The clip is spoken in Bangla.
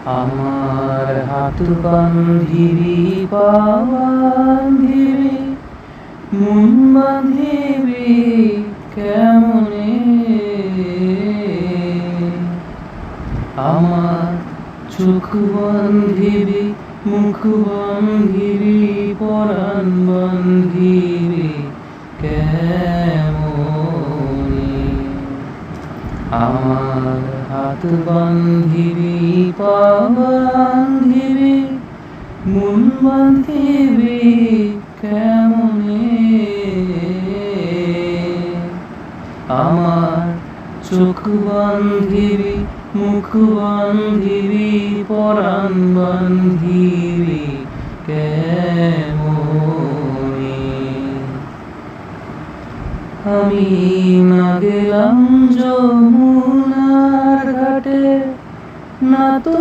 আমার হাত বান্ধিবি, পা বান্ধিবি, মন বান্ধিবি কেমনে? আমার চোখ বান্ধিবি, মুখ বান্ধিবি, পরাণ বান্ধিবি কেমনে? আমার হাত বান্ধিবি, পা বান্ধিবি, মন বান্ধিবি কেমনে? আমার চোখ বান্ধিবি, মুখ বান্ধিবি, পরাণ বান্ধিবি কেমনে? আমি না গেলাম যমুনার ঘাটে, না তো